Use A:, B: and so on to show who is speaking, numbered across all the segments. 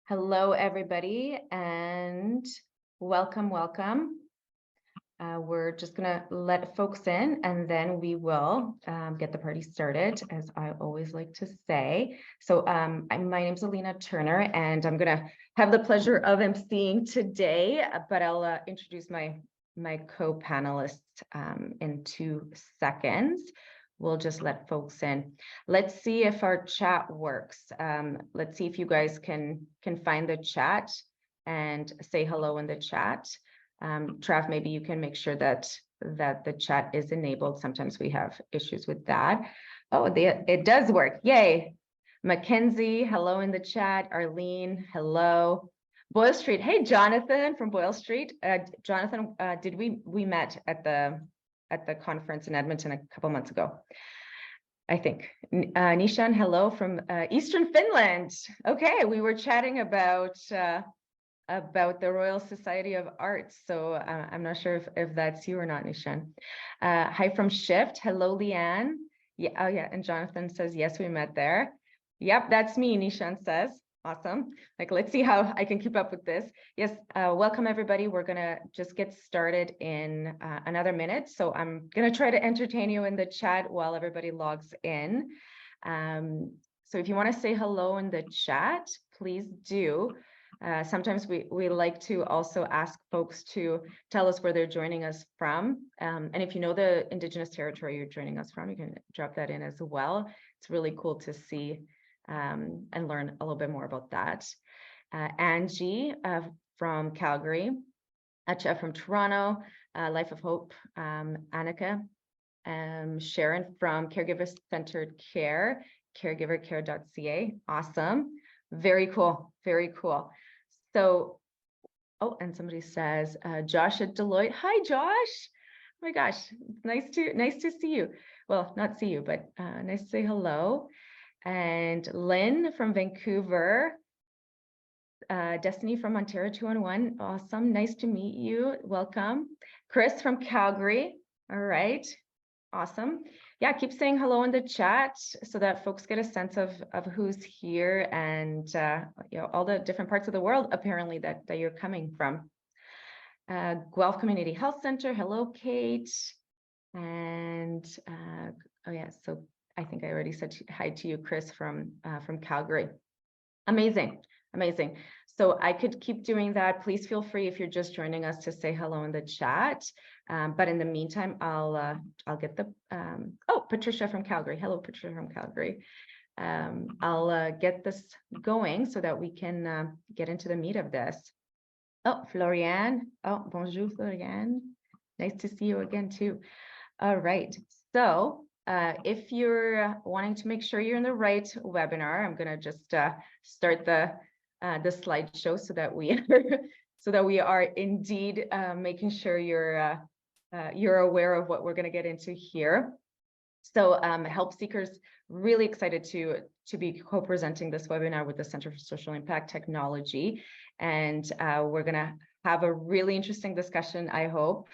A: Hello, everybody, and welcome. We're just gonna let folks in, and then we will get the party started, as I always like to say. So my name's Alina Turner, and I'm gonna have the pleasure of emceeing today, but I'll introduce my co-panelists in 2 seconds. We'll just let folks in. Let's see if our chat works. Let's see if you guys can find the chat and say hello in the chat. Trav, maybe you can make sure that the chat is enabled. Sometimes we have issues with that. Oh, it does work. Yay. Mackenzie, hello in the chat. Arlene, hello. Boyle Street. Hey, Jonathan from Boyle Street. Jonathan, we met at the conference in Edmonton a couple months ago, I think. Nishan, hello from Eastern Finland. Okay, we were chatting about the Royal Society of Arts. So I'm not sure if that's you or not, Nishan. Hi from Shift. Hello, Leanne. Yeah, oh yeah, and Jonathan says, yes, we met there. Yep, that's me, Nishan says. Awesome. Like, let's see how I can keep up with this. Yes, welcome everybody. We're gonna just get started in another minute. So I'm gonna try to entertain you in the chat while everybody logs in. So if you wanna say hello in the chat, please do. Sometimes we like to also ask folks to tell us where they're joining us from. And if you know the Indigenous territory you're joining us from, you can drop that in as well. It's really cool to see and learn a little bit more about that. Angie from Calgary, Acha from Toronto, Life of Hope, Annika, Sharon from Caregiver Centered Care, caregivercare.ca. Awesome. Very cool. Very cool. So, oh, and somebody says, Josh at Deloitte. Hi, Josh. Oh my gosh, nice to see you. Well, not see you, but nice to say hello. And Lynn from Vancouver, Destiny from Ontario 211. Awesome, nice to meet you. Welcome. Chris from Calgary. All right, awesome. Yeah, keep saying hello in the chat so that folks get a sense of who's here and you know, all the different parts of the world apparently that you're coming from. Guelph Community Health Center. Hello, Kate. And oh yeah, so I think I already said hi to you, Chris from Calgary. Amazing. So I could keep doing that. Please feel free if you're just joining us to say hello in the chat. But in the meantime, I'll get the oh, Patricia from Calgary. Hello, Patricia from Calgary. I'll get this going so that we can get into the meat of this. Oh, Floriane. Oh, bonjour, Floriane. Nice to see you again too. All right. So if you're wanting to make sure you're in the right webinar, I'm going to just start the slideshow so that we are indeed making sure you're aware of what we're going to get into here. So help seekers, really excited to be co-presenting this webinar with the Center for Social Impact Technology, and we're going to have a really interesting discussion, I hope,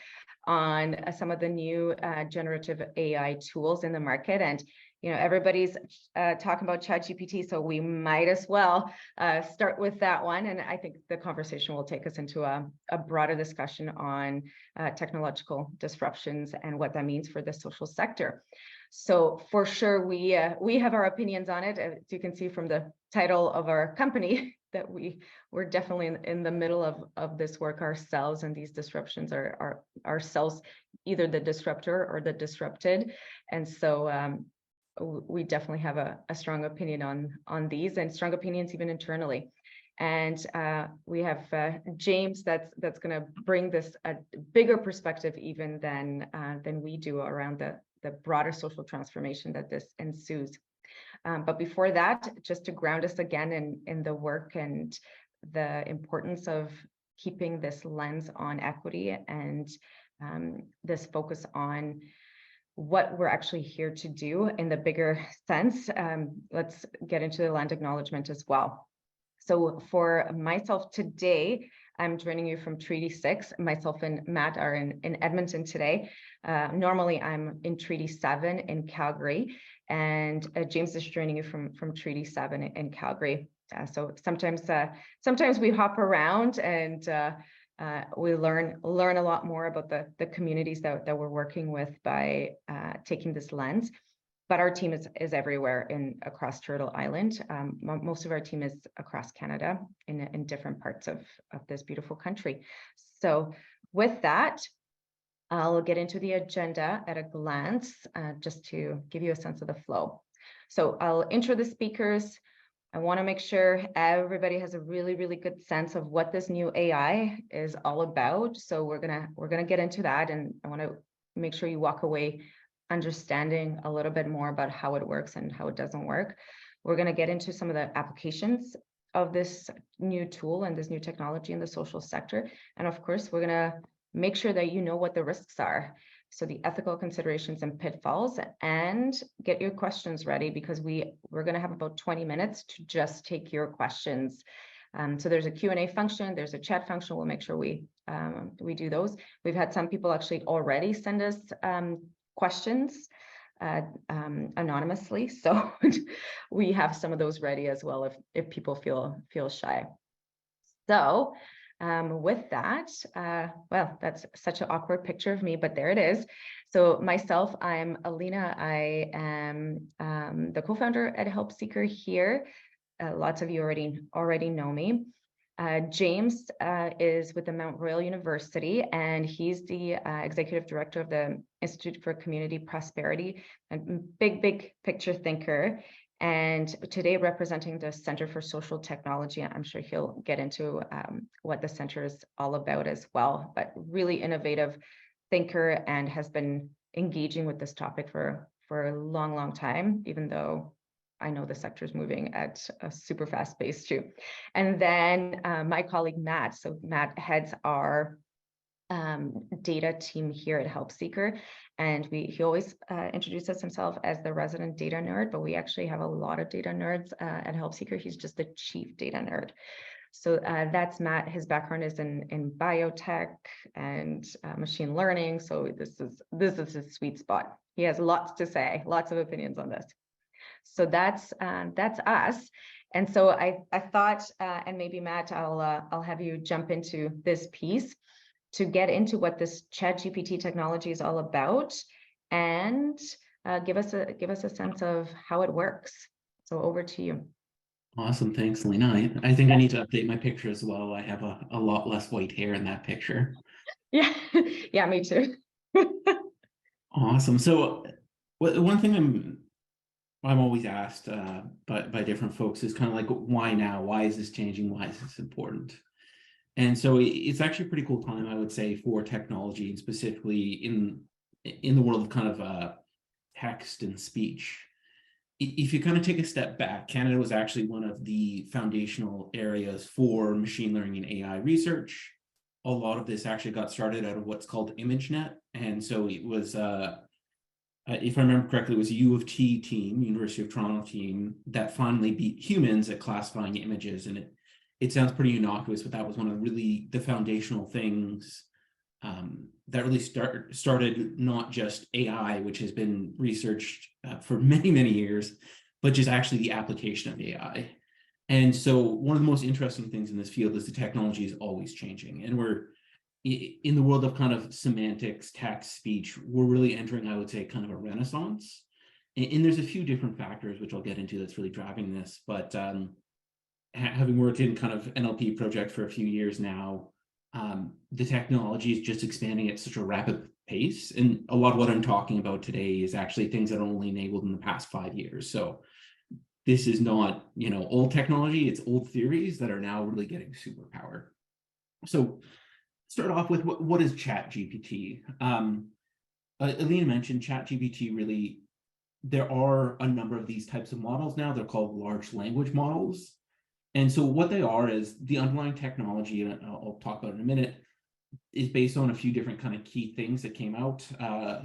A: on some of the new generative AI tools in the market. And you know, everybody's talking about ChatGPT, so we might as well start with that one. And I think the conversation will take us into a broader discussion on technological disruptions and what that means for the social sector. So for sure, we have our opinions on it, as you can see from the title of our company, that we're definitely in the middle of this work ourselves, and these disruptions are ourselves either the disruptor or the disrupted. And so we definitely have a strong opinion on these, and strong opinions even internally. And we have James that's going to bring this a bigger perspective even than we do around the broader social transformation that this ensues. But before that, just to ground us again in the work and the importance of keeping this lens on equity and this focus on what we're actually here to do in the bigger sense, let's get into the land acknowledgement as well. So for myself today, I'm joining you from Treaty 6. Myself and Matt are in Edmonton today. Normally I'm in Treaty 7 in Calgary, and James is joining you from Treaty 7 in Calgary. So sometimes we hop around and we learn a lot more about the communities that we're working with by taking this lens. But our team is everywhere across Turtle Island. Most of our team is across Canada in different parts of this beautiful country. So with that, I'll get into the agenda at a glance, just to give you a sense of the flow. So I'll intro the speakers. I want to make sure everybody has a really, really good sense of what this new AI is all about. So we're gonna get into that, and I want to make sure you walk away understanding a little bit more about how it works and how it doesn't work. We're going to get into some of the applications of this new tool and this new technology in the social sector. And of course, we're going to make sure that you know what the risks are. So the ethical considerations and pitfalls, and get your questions ready, because we're going to have about 20 minutes to just take your questions. So there's a Q&A function, there's a chat function. We'll make sure we do those. We've had some people actually already send us questions anonymously, so we have some of those ready as well if people feel shy. So with that, well, that's such an awkward picture of me, but there it is. So myself, I'm Alina. I am the co-founder at Help Seeker here. Lots of you already know me. James is with the Mount Royal University, and he's the executive director of the Institute for Community Prosperity, a big picture thinker. And today representing the Center for Social Technology. I'm sure he'll get into what the center is all about as well, but really innovative thinker and has been engaging with this topic for a long time, even though I know the sector is moving at a super fast pace too. And then my colleague Matt. So Matt heads our data team here at Help Seeker, and he always introduces himself as the resident data nerd, but we actually have a lot of data nerds at Help Seeker. He's just the chief data nerd. So that's Matt. His background is in biotech and machine learning. So this is his sweet spot. He has lots to say, lots of opinions on this. So that's us. And so I thought, and maybe Matt, I'll have you jump into this piece to get into what this ChatGPT technology is all about, and give us a sense of how it works. So over to you.
B: Awesome, thanks, Lena. I think I need to update my picture as well. I have a lot less white hair in that picture.
A: Yeah, yeah, me too.
B: Awesome. So one thing I'm always asked by different folks is kind of like, why now? Why is this changing? Why is this important? And so it's actually a pretty cool time, I would say, for technology, and specifically in the world of kind of text and speech. If you kind of take a step back, Canada was actually one of the foundational areas for machine learning and AI research. A lot of this actually got started out of what's called ImageNet. And so it was, if I remember correctly, it was a U of T team, University of Toronto team, that finally beat humans at classifying images. And it sounds pretty innocuous, but that was one of really the foundational things that really started not just AI, which has been researched for many years, but just actually the application of AI. And so one of the most interesting things in this field is the technology is always changing. And we're in the world of kind of semantics, text, speech, we're really entering, I would say, kind of a renaissance. And there's a few different factors, which I'll get into, that's really driving this. But having worked in kind of NLP project for a few years now, the technology is just expanding at such a rapid pace. And a lot of what I'm talking about today is actually things that are only enabled in the past 5 years. So this is not, old technology, it's old theories that are now really getting superpower. So start off with what is ChatGPT? Alina mentioned ChatGPT. Really, there are a number of these types of models now. They're called large language models. And so what they are is the underlying technology, and I'll talk about it in a minute, is based on a few different kind of key things that came out.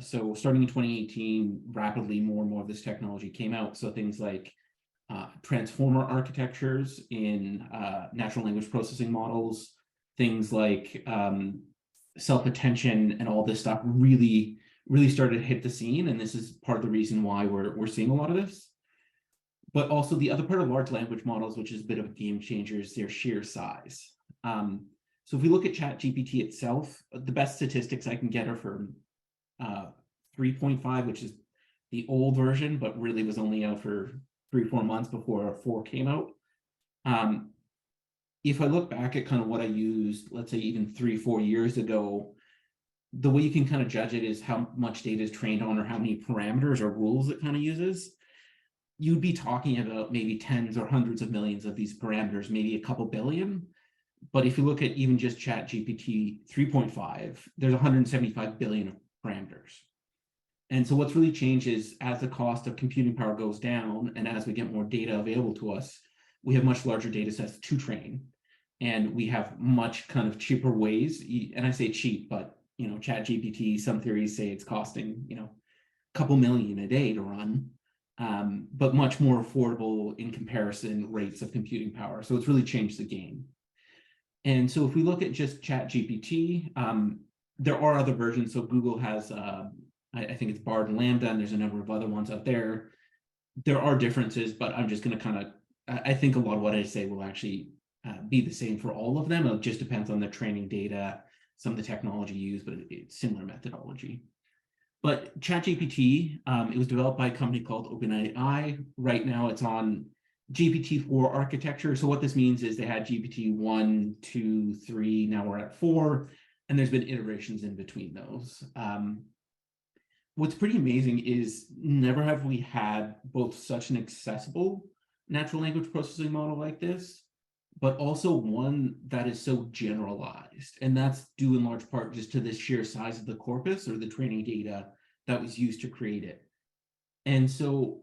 B: So starting in 2018, rapidly more and more of this technology came out. So things like transformer architectures in natural language processing models, things like self-attention and all this stuff really started to hit the scene. And this is part of the reason why we're seeing a lot of this. But also the other part of large language models, which is a bit of a game changer, is their sheer size. So if we look at ChatGPT itself, the best statistics I can get are for 3.5, which is the old version, but really was only out for 3-4 months before 4 came out. If I look back at kind of what I used, let's say even 3-4 years ago, the way you can kind of judge it is how much data is trained on or how many parameters or rules it kind of uses. You'd be talking about maybe tens or hundreds of millions of these parameters, maybe a couple billion. But if you look at even just ChatGPT 3.5, there's 175 billion parameters. And so what's really changed is as the cost of computing power goes down and as we get more data available to us, we have much larger data sets to train. And we have much kind of cheaper ways, and I say cheap, but ChatGPT, some theories say it's costing, a couple million a day to run, but much more affordable in comparison rates of computing power. So it's really changed the game. And so if we look at just ChatGPT, there are other versions. So Google has, I think it's Bard and Lambda, and there's a number of other ones out there. There are differences, but I'm just going to kind of, I think a lot of what I say will actually be the same for all of them. It just depends on the training data, some of the technology used, but it's similar methodology. But ChatGPT, it was developed by a company called OpenAI. Right now it's on GPT-4 architecture. So what this means is they had GPT 1, 2, 3, now we're at 4, and there's been iterations in between those. What's pretty amazing is never have we had both such an accessible natural language processing model like this, but also one that is so generalized. And that's due in large part just to the sheer size of the corpus or the training data that was used to create it. And so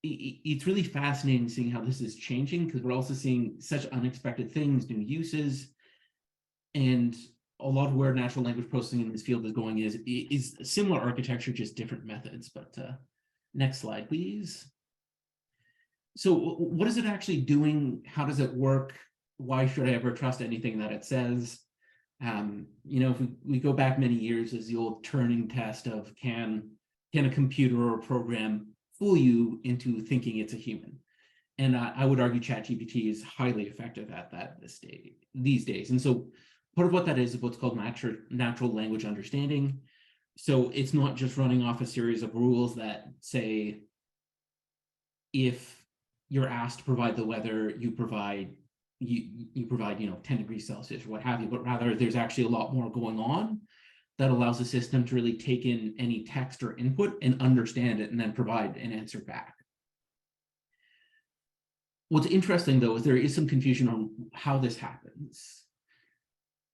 B: it's really fascinating seeing how this is changing, because we're also seeing such unexpected things, new uses, and a lot of where natural language processing in this field is going is similar architecture, just different methods. But next slide, please. So what is it actually doing? How does it work? Why should I ever trust anything that it says? If we go back many years, as the old Turing test of can a computer or a program fool you into thinking it's a human? And I would argue ChatGPT is highly effective at that these days. And so part of what that is what's called natural language understanding. So it's not just running off a series of rules that say, if you're asked to provide the weather, you provide 10 degrees Celsius or what have you, but rather there's actually a lot more going on that allows the system to really take in any text or input and understand it and then provide an answer back. What's interesting, though, is there is some confusion on how this happens.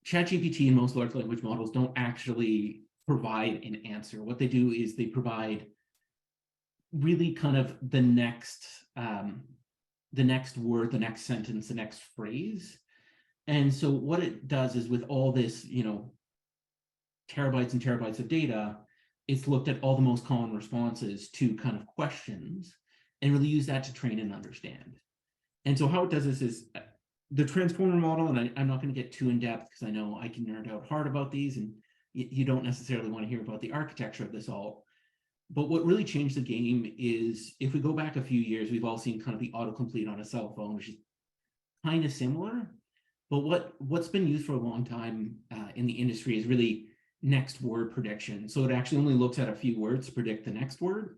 B: ChatGPT and most large language models don't actually provide an answer. What they do is they provide really kind of the next word, the next sentence, the next phrase. And so what it does is with all this, terabytes and terabytes of data, it's looked at all the most common responses to kind of questions and really use that to train and understand. And so how it does this is the transformer model, and I'm not going to get too in depth because I know I can nerd out hard about these, and you don't necessarily want to hear about the architecture of this all. But what really changed the game is, if we go back a few years, we've all seen kind of the autocomplete on a cell phone, which is kind of similar. But what's been used for a long time in the industry is really next word prediction. So it actually only looks at a few words to predict the next word.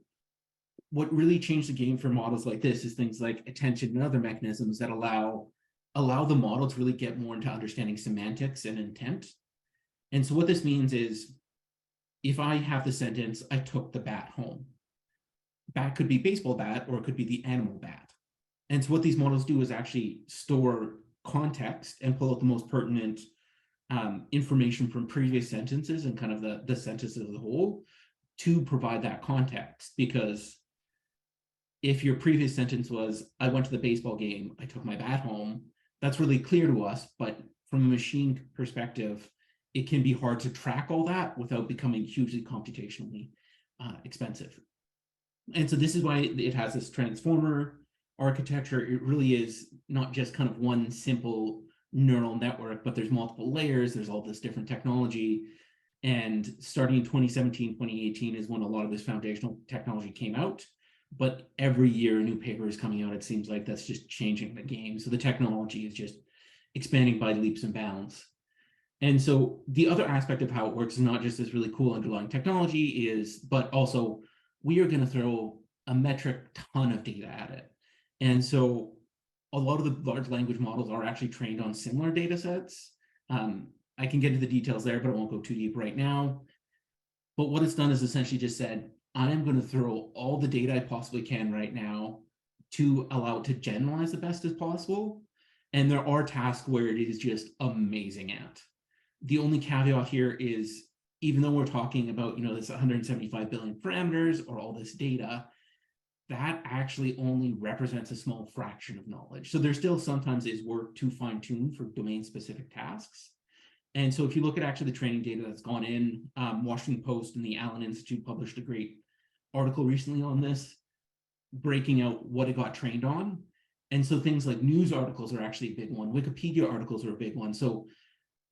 B: What really changed the game for models like this is things like attention and other mechanisms that allow the model to really get more into understanding semantics and intent. And so what this means is, if I have the sentence, I took the bat home. Bat could be baseball bat, or it could be the animal bat. And so what these models do is actually store context and pull out the most pertinent information from previous sentences and kind of the sentences as a whole to provide that context. Because if your previous sentence was, I went to the baseball game, I took my bat home, that's really clear to us. But from a machine perspective, it can be hard to track all that without becoming hugely computationally expensive. And so this is why it has this transformer architecture. It really is not just kind of one simple neural network, but there's multiple layers, there's all this different technology. And starting in 2017, 2018 is when a lot of this foundational technology came out. but every year a new paper is coming out. It seems like that's just changing the game. So the technology is just expanding by leaps and bounds. And so the other aspect of how it works is not just this really cool underlying technology but also we are going to throw a metric ton of data at it. And so a lot of the large language models are actually trained on similar data sets. I can get into the details there, but I won't go too deep right now. But what it's done is essentially just said, I am going to throw all the data I possibly can right now to allow it to generalize the best as possible. And there are tasks where it is just amazing at. The only caveat here is, even though we're talking about, this 175 billion parameters or all this data, that actually only represents a small fraction of knowledge. So there still sometimes is work to fine tune for domain specific tasks. And so if you look at actually the training data that's gone in, Washington Post and the Allen Institute published a great article recently on this, breaking out what it got trained on. And so things like news articles are actually a big one. Wikipedia articles are a big one. So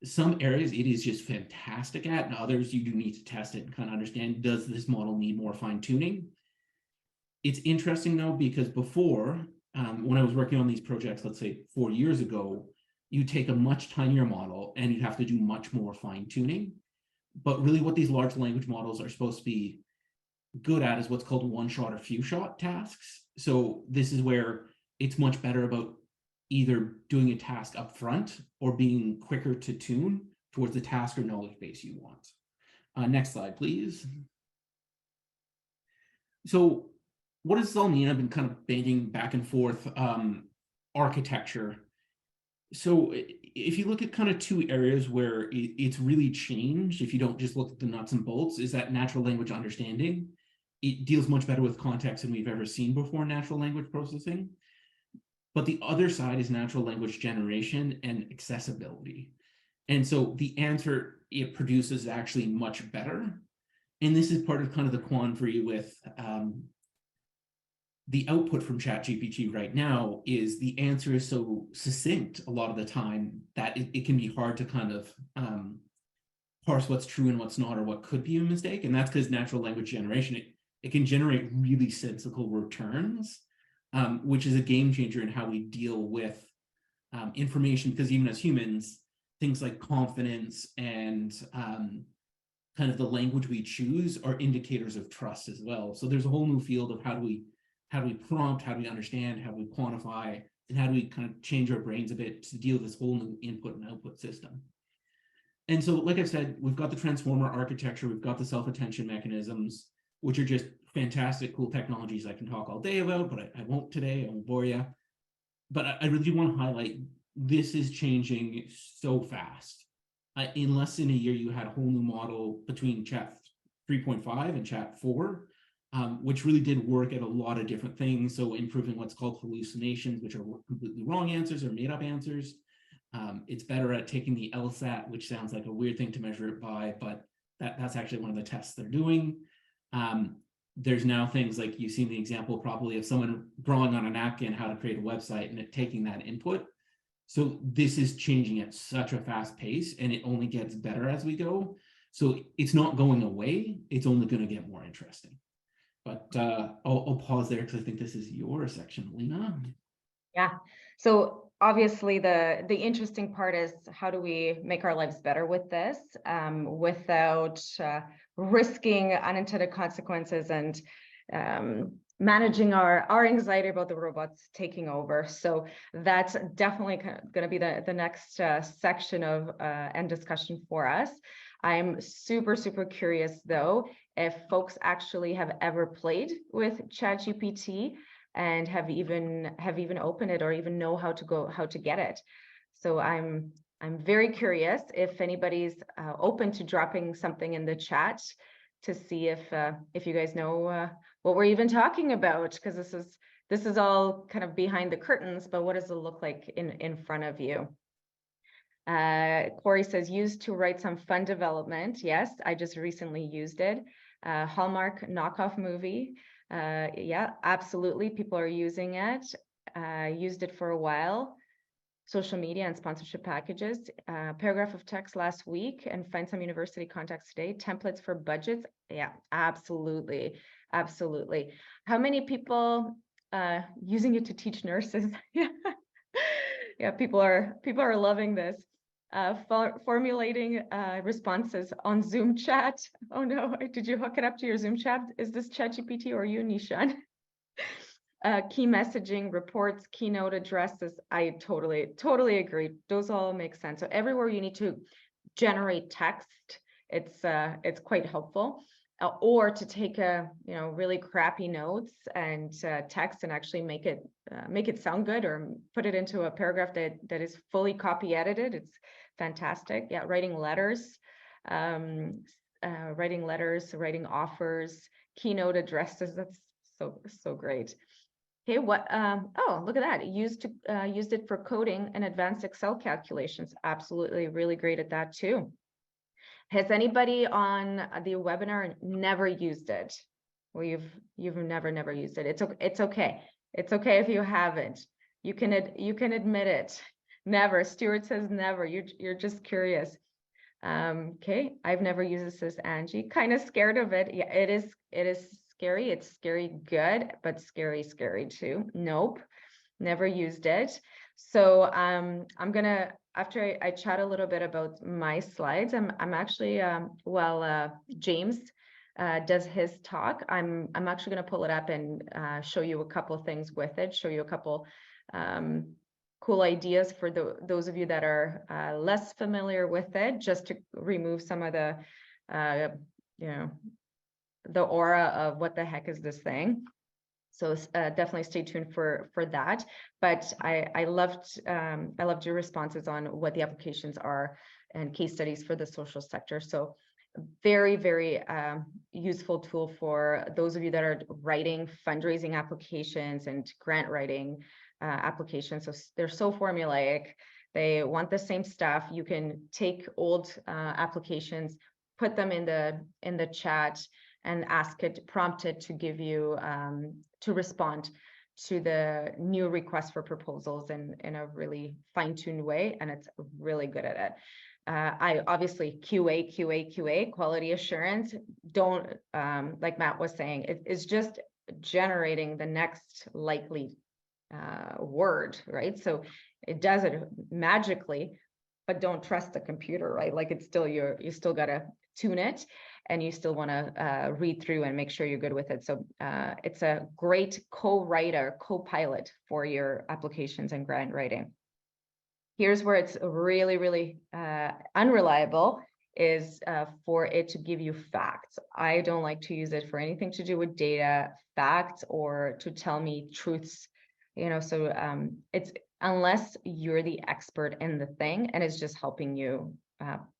B: some areas it is just fantastic at, and others you do need to test it and kind of understand, does this model need more fine tuning? It's interesting though, because before, when I was working on these projects, let's say 4 years ago, you take a much tinier model and you'd have to do much more fine tuning. But really what these large language models are supposed to be good at is what's called one shot or few shot tasks. So this is where it's much better about either doing a task up front or being quicker to tune towards the task or knowledge base you want. Next slide, please. So what does this all mean? I've been kind of banging back and forth architecture. So if you look at kind of two areas where it's really changed, if you don't just look at the nuts and bolts, is that natural language understanding. It deals much better with context than we've ever seen before in natural language processing. But the other side is natural language generation and accessibility. And so the answer it produces is actually much better. And this is part of kind of the quandary with the output from ChatGPT right now is the answer is so succinct a lot of the time that it can be hard to kind of parse what's true and what's not, or what could be a mistake. And that's because natural language generation, it can generate really sensical returns, which is a game changer in how we deal with information, because even as humans, things like confidence and kind of the language we choose are indicators of trust as well. So there's a whole new field of how do we prompt, how do we understand, how do we quantify, and how do we kind of change our brains a bit to deal with this whole new input and output system. And so, like I said, we've got the transformer architecture, we've got the self-attention mechanisms, which are just fantastic, cool technologies I can talk all day about, but I won't today, I won't bore you. But I really do want to highlight, this is changing so fast. In less than a year, you had a whole new model between Chat 3.5 and Chat 4, which really did work at a lot of different things. So improving what's called hallucinations, which are completely wrong answers or made up answers. It's better at taking the LSAT, which sounds like a weird thing to measure it by, but that's actually one of the tests they're doing. There's now things like you've seen the example probably of someone drawing on a napkin how to create a website and it taking that input. So this is changing at such a fast pace, and it only gets better as we go. So it's not going away, it's only going to get more interesting. But I'll pause there because I think this is your section, Lena.
A: Yeah. So obviously the interesting part is, how do we make our lives better with this without risking unintended consequences and managing our anxiety about the robots taking over. So that's definitely going to be the next section of and discussion for us. I'm super curious though, if folks actually have ever played with ChatGPT and have even opened it or even know how to get it. So I'm very curious if anybody's open to dropping something in the chat to see if you guys know what we're even talking about, because this is all kind of behind the curtains, but what does it look like in front of you? Corey says, used to write some fun development. Yes, I just recently used it. Hallmark knockoff movie. Yeah, absolutely. People are using it. Used it for a while. social media and sponsorship packages, paragraph of text last week, and find some university contacts today, templates for budgets. Yeah, absolutely. Absolutely. How many people using it to teach nurses? Yeah, people are loving this. Formulating responses on Zoom chat. Oh no, did you hook it up to your Zoom chat? Is this ChatGPT or you, Nishan? Key messaging, reports, keynote addresses. I totally agree. Those all make sense. So everywhere you need to generate text, it's quite helpful. Or to take really crappy notes and text and actually make it sound good, or put it into a paragraph that is fully copy edited. It's fantastic. Yeah, writing letters, writing offers, keynote addresses. That's so great. Okay, oh, look at that. Used it for coding and advanced Excel calculations. Absolutely, really great at that too. Has anybody on the webinar never used it? Well, you've never used it. It's okay. It's okay if you haven't. You can admit it. Never. Stuart says never. You're just curious. Okay, I've never used this, as Angie. Kind of scared of it. Yeah, it is scary. It's scary good, but scary too. Nope, never used it. So I'm gonna, after I chat a little bit about my slides, I'm actually James does his talk. I'm actually gonna pull it up and show you a couple things with it, show you a couple cool ideas for those of you that are less familiar with it, just to remove some of the the aura of what the heck is this thing. So definitely stay tuned for that. But I loved your responses on what the applications are and case studies for the social sector. So very useful tool for those of you that are writing fundraising applications and grant writing applications. So they're so formulaic. They want the same stuff. You can take old applications, put them in the chat, and prompt it to give you to respond to the new request for proposals in a really fine-tuned way, and it's really good at it. I obviously QA, quality assurance. Don't like Matt was saying, it is just generating the next likely word, right? So it does it magically, but don't trust the computer, right? Like it's still you still gotta tune it, and you still want to read through and make sure you're good with it. So it's a great co-pilot for your applications and grant writing. Here's where it's really unreliable, is for it to give you facts. I don't like to use it for anything to do with data, facts, or to tell me truths. So it's, unless you're the expert in the thing and it's just helping you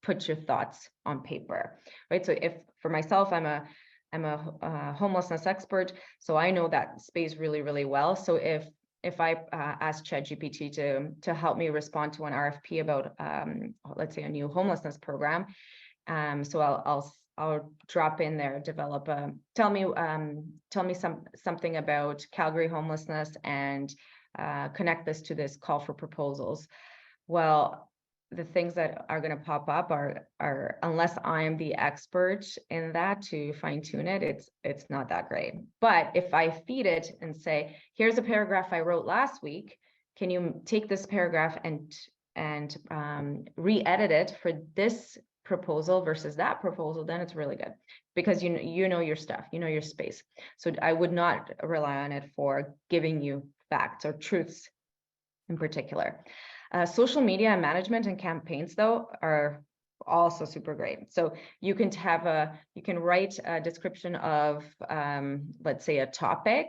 A: put your thoughts on paper, right? So if for myself, I'm a homelessness expert, so I know that space really well. So if I ask ChatGPT to help me respond to an RFP about let's say a new homelessness program, so I'll drop in there, develop tell me something about Calgary homelessness and connect this to this call for proposals. Well, the things that are going to pop up are unless I'm the expert in that to fine tune it, it's not that great. But if I feed it and say, here's a paragraph I wrote last week, can you take this paragraph and re-edit it for this proposal versus that proposal, then it's really good, because you know your stuff, you know your space. So I would not rely on it for giving you facts or truths in particular. Social media management and campaigns, though, are also super great. So you can write a description of, let's say, a topic,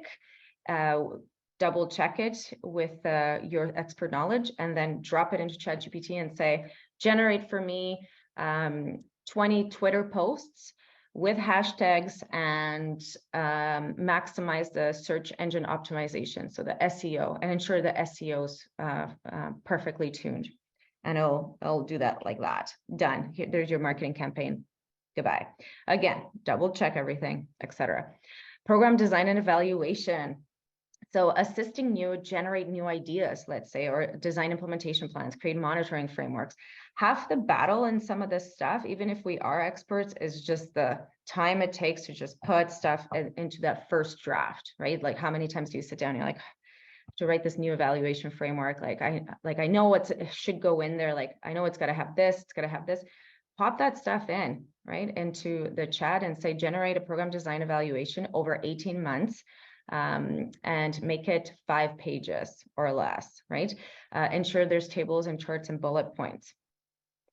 A: double check it with your expert knowledge, and then drop it into ChatGPT and say, generate for me 20 Twitter posts with hashtags and maximize the search engine optimization, so the SEO, and ensure the SEO's perfectly tuned. And it'll do that like that. Done. There's your marketing campaign. Goodbye. Again, double check everything, etc. Program design and evaluation. So assisting you generate new ideas, let's say, or design implementation plans, create monitoring frameworks. Half the battle in some of this stuff, even if we are experts, is just the time it takes to just put stuff into that first draft, right? Like how many times do you sit down and you're like, to write this new evaluation framework, I know what should go in there, like I know it's got to have this, it's got to have this. Pop that stuff in, right, into the chat and say, generate a program design evaluation over 18 months and make it 5 pages or less, right? Ensure there's tables and charts and bullet points.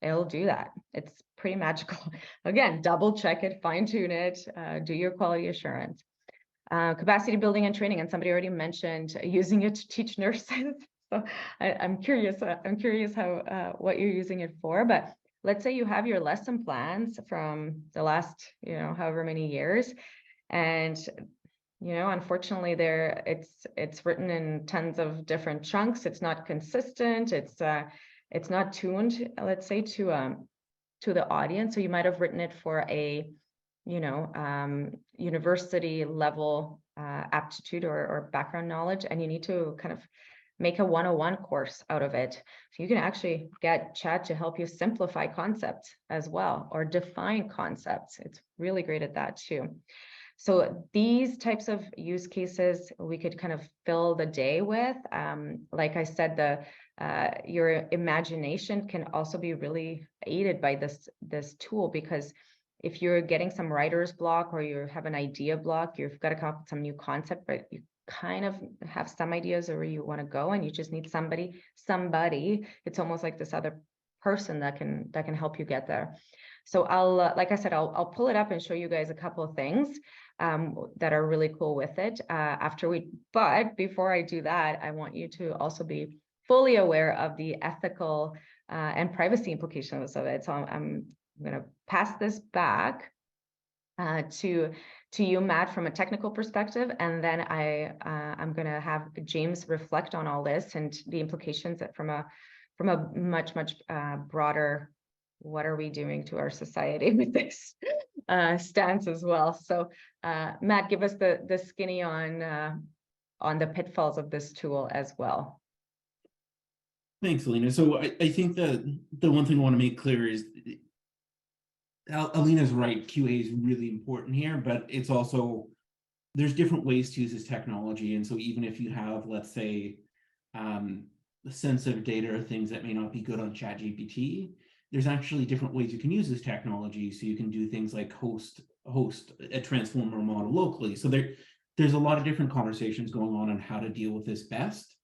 A: It'll do that. It's pretty magical. Again, double check it, fine tune it, do your quality assurance. Capacity building and training, and somebody already mentioned using it to teach nurses. So I'm curious how what you're using it for. But let's say you have your lesson plans from the last, however many years, and unfortunately, it's written in tons of different chunks. It's not consistent. It's not tuned, let's say, to the audience. So you might have written it for a university level aptitude or background knowledge, and you need to kind of make a 101 course out of it. So you can actually get chat to help you simplify concepts as well, or define concepts. It's really great at that too. So these types of use cases we could kind of fill the day with. Like I said, your imagination can also be really aided by this tool, because if you're getting some writer's block or you have an idea block, you've got to come up with some new concept, but you kind of have some ideas of where you want to go, and you just need somebody. It's almost like this other person that can help you get there. So like I said, I'll pull it up and show you guys a couple of things that are really cool with it but before I do that, I want you to also be fully aware of the ethical and privacy implications of it. So I'm going to pass this back to you, Matt, from a technical perspective, and then I'm going to have James reflect on all this and the implications from a much broader, what are we doing to our society with this stance as well. So Matt, give us the skinny on the pitfalls of this tool as well.
B: Thanks, Alina. So I think the one thing I want to make clear is Alina's right. QA is really important here, but it's also, there's different ways to use this technology. And so even if you have, let's say, sensitive data or things that may not be good on ChatGPT, there's actually different ways you can use this technology. So you can do things like host a transformer model locally. So there's a lot of different conversations going on how to deal with this best.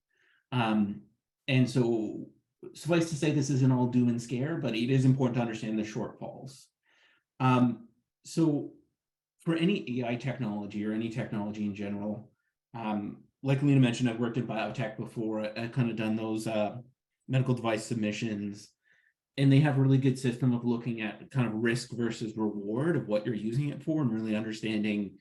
B: And so suffice to say, this isn't all doom and scare, but it is important to understand the shortfalls. So for any AI technology or any technology in general, like Lena mentioned, I've worked in biotech before. I've kind of done those medical device submissions, and they have a really good system of looking at kind of risk versus reward of what you're using it for, and really understanding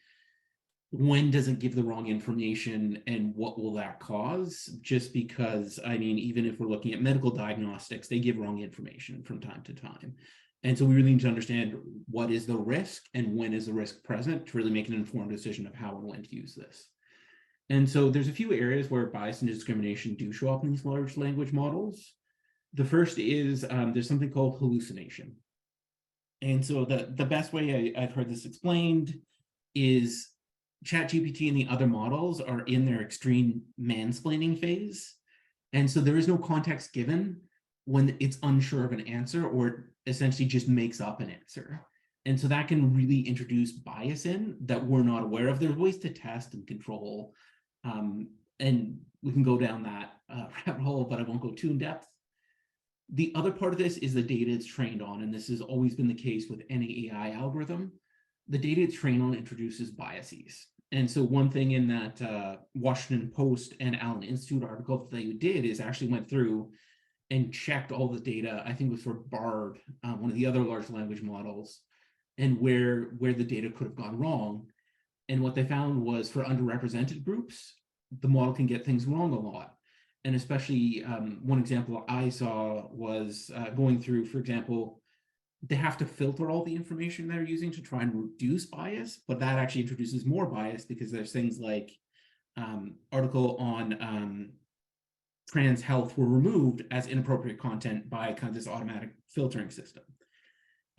B: when does it give the wrong information and what will that cause. Just because, I mean, even if we're looking at medical diagnostics, they give wrong information from time to time. And so we really need to understand what is the risk and when is the risk present to really make an informed decision of how and when to use this. And so there's a few areas where bias and discrimination do show up in these large language models. The first is there's something called hallucination. And so the best way I've heard this explained is ChatGPT and the other models are in their extreme mansplaining phase. And so there is no context given when it's unsure of an answer, or essentially just makes up an answer. And so that can really introduce bias in that we're not aware of. There's ways to test and control, and we can go down that rabbit hole, but I won't go too in depth. The other part of this is the data it's trained on, and this has always been the case with any AI algorithm. The data it's trained on introduces biases. And so one thing in that Washington Post and Allen Institute article that they did is actually went through and checked all the data, I think it was for Bard, one of the other large language models, and where the data could have gone wrong. And what they found was for underrepresented groups, the model can get things wrong a lot. And especially one example I saw was going through, for example, they have to filter all the information they're using to try and reduce bias, but that actually introduces more bias because there's things like article on trans health were removed as inappropriate content by kind of this automatic filtering system.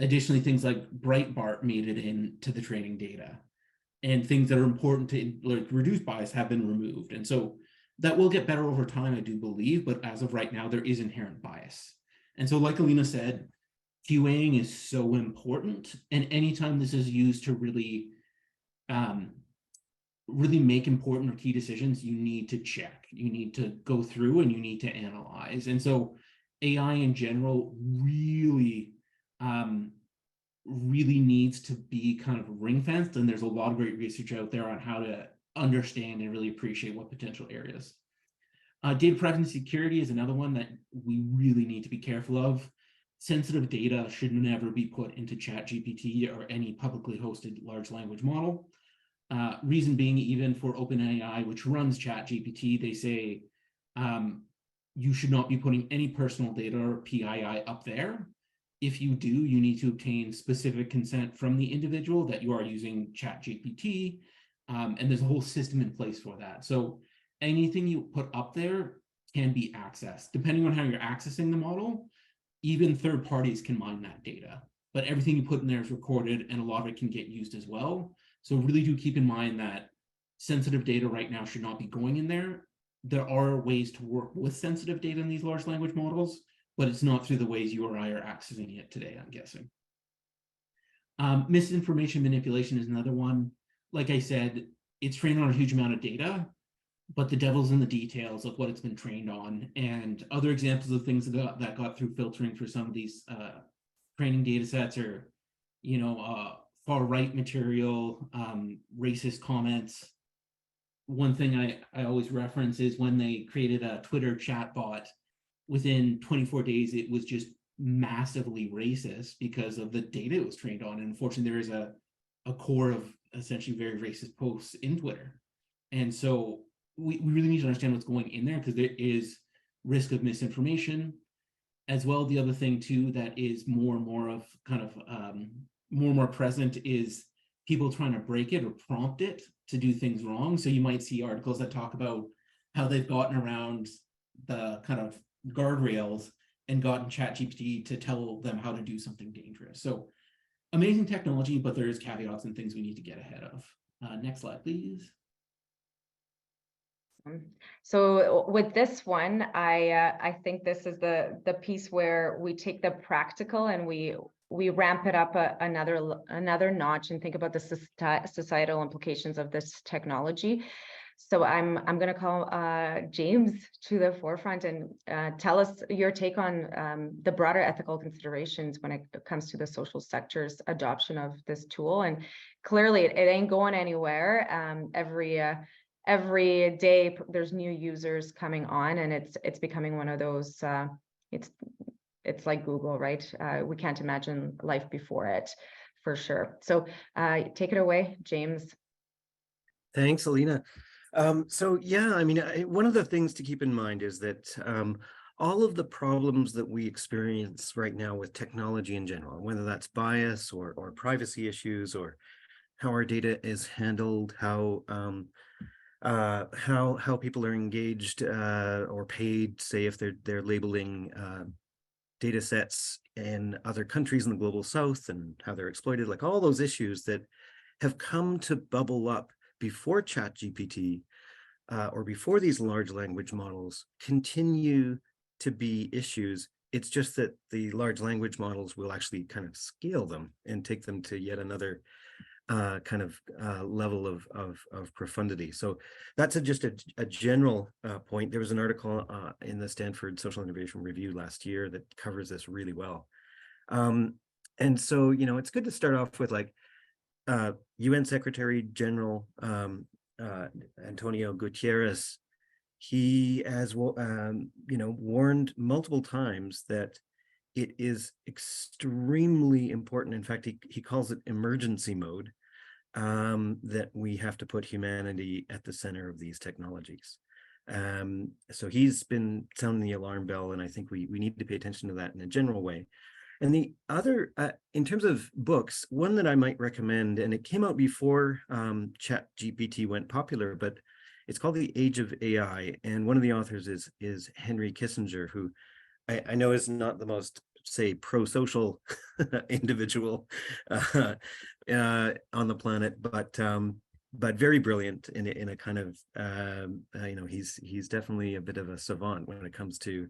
B: Additionally, things like Breitbart made it into the training data, and things that are important to like reduce bias have been removed. And so that will get better over time, I do believe, but as of right now, there is inherent bias. And so, like Alina said, QAing is so important. And anytime this is used to really really make important or key decisions, you need to check, you need to go through, and you need to analyze. And so AI in general really needs to be kind of ring fenced, and there's a lot of great research out there on how to understand and really appreciate what potential areas. Data privacy security is another one that we really need to be careful of. Sensitive data should never be put into ChatGPT or any publicly hosted large language model. Reason being, even for OpenAI, which runs ChatGPT, they say you should not be putting any personal data or PII up there. If you do, you need to obtain specific consent from the individual that you are using ChatGPT, and there's a whole system in place for that. So anything you put up there can be accessed. Depending on how you're accessing the model, even third parties can mine that data. But everything you put in there is recorded, and a lot of it can get used as well. So really do keep in mind that sensitive data right now should not be going in there. There are ways to work with sensitive data in these large language models, but it's not through the ways you or I are accessing it today, I'm guessing. Misinformation manipulation is another one. Like I said, it's trained on a huge amount of data, but the devil's in the details of what it's been trained on. And other examples of things that got through filtering for some of these training data sets are, far-right material, racist comments. One thing I always reference is when they created a Twitter chatbot, within 24 days, it was just massively racist because of the data it was trained on. And unfortunately, there is a core of essentially very racist posts in Twitter. And so we really need to understand what's going in there, because there is risk of misinformation. As well, the other thing too that is more and more of kind of more and more present is people trying to break it or prompt it to do things wrong. So you might see articles that talk about how they've gotten around the kind of guardrails and gotten ChatGPT to tell them how to do something dangerous. So amazing technology, but there is caveats and things we need to get ahead of. Next slide, please.
A: So with this one, I think this is the piece where we take the practical and we ramp it up another notch and think about the societal implications of this technology. So I'm going to call James to the forefront and tell us your take on the broader ethical considerations when it comes to the social sector's adoption of this tool. And clearly, it ain't going anywhere. Every day there's new users coming on, and it's becoming one of those. It's like Google, right? We can't imagine life before it, for sure. So take it away, James.
C: Thanks, Alina. So yeah, I mean, one of the things to keep in mind is that all of the problems that we experience right now with technology in general, whether that's bias or privacy issues or how our data is handled, how people are engaged or paid, say if they're labeling data sets in other countries in the global south and how they're exploited, like all those issues that have come to bubble up before ChatGPT or before these large language models continue to be issues. It's just that the large language models will actually kind of scale them and take them to yet another kind of level of profundity. So that's just a general point. There was an article in the Stanford Social Innovation Review last year that covers this really well. And so, it's good to start off with like UN Secretary General Antonio Gutierrez. He has warned multiple times that it is extremely important. In fact, he calls it emergency mode, that we have to put humanity at the center of these technologies. So he's been sounding the alarm bell, and I think we need to pay attention to that in a general way. And the other, in terms of books, one that I might recommend, and it came out before ChatGPT went popular, but It's called The Age of AI, and one of the authors is Henry Kissinger, who I know is not the most, say, pro-social individual on the planet, but very brilliant in a kind of he's definitely a bit of a savant when it comes to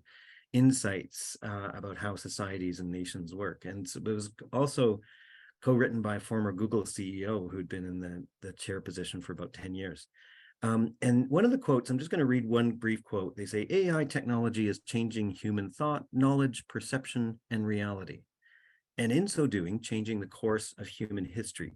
C: insights about how societies and nations work. And so it was also co-written by a former Google CEO who'd been in the chair position for about 10 years. And one of the quotes, I'm just going to read one brief quote. They say, AI technology is changing human thought, knowledge, perception, and reality. And in so doing, changing the course of human history.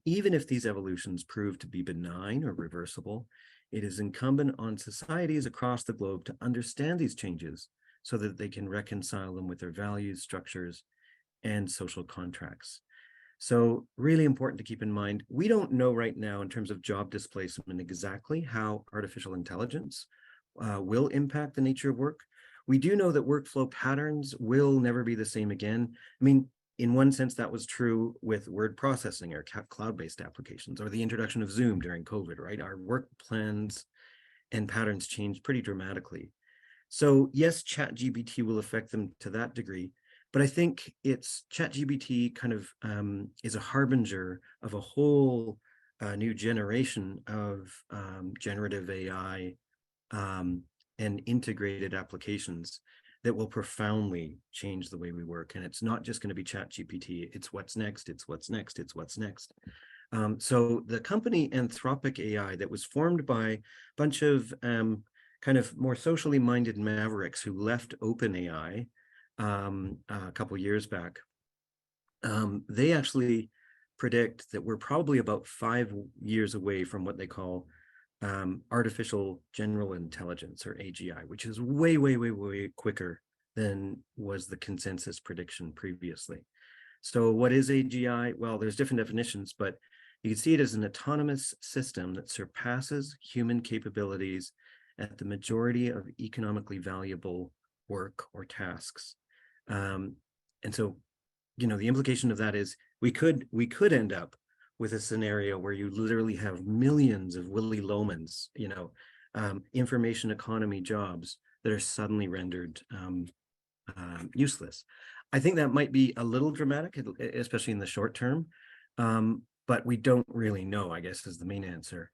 C: Even if these evolutions prove to be benign or reversible, it is incumbent on societies across the globe to understand these changes so that they can reconcile them with their values, structures, and social contracts. So really important to keep in mind, we don't know right now in terms of job displacement exactly how artificial intelligence will impact the nature of work. We do know that workflow patterns will never be the same again. I mean, in one sense, that was true with word processing or cloud-based applications, or the introduction of Zoom during COVID, right? Our work plans and patterns changed pretty dramatically. So yes, ChatGPT will affect them to that degree, but I think it's ChatGPT kind of is a harbinger of a whole new generation of generative AI and integrated applications that will profoundly change the way we work. And it's not just going to be ChatGPT, it's what's next, it's what's next, it's what's next. So the company Anthropic AI that was formed by a bunch of kind of more socially minded mavericks who left OpenAI a couple years back, they actually predict that we're probably about 5 years away from what they call artificial general intelligence, or AGI, which is way, way, way, way quicker than was the consensus prediction previously. So what is AGI? Well, there's different definitions, but you can see it as an autonomous system that surpasses human capabilities at the majority of economically valuable work or tasks. And so, the implication of that is we could end up with a scenario where you literally have millions of Willy Lomans, information economy jobs that are suddenly rendered useless. I think that might be a little dramatic, especially in the short term, but we don't really know, I guess, is the main answer.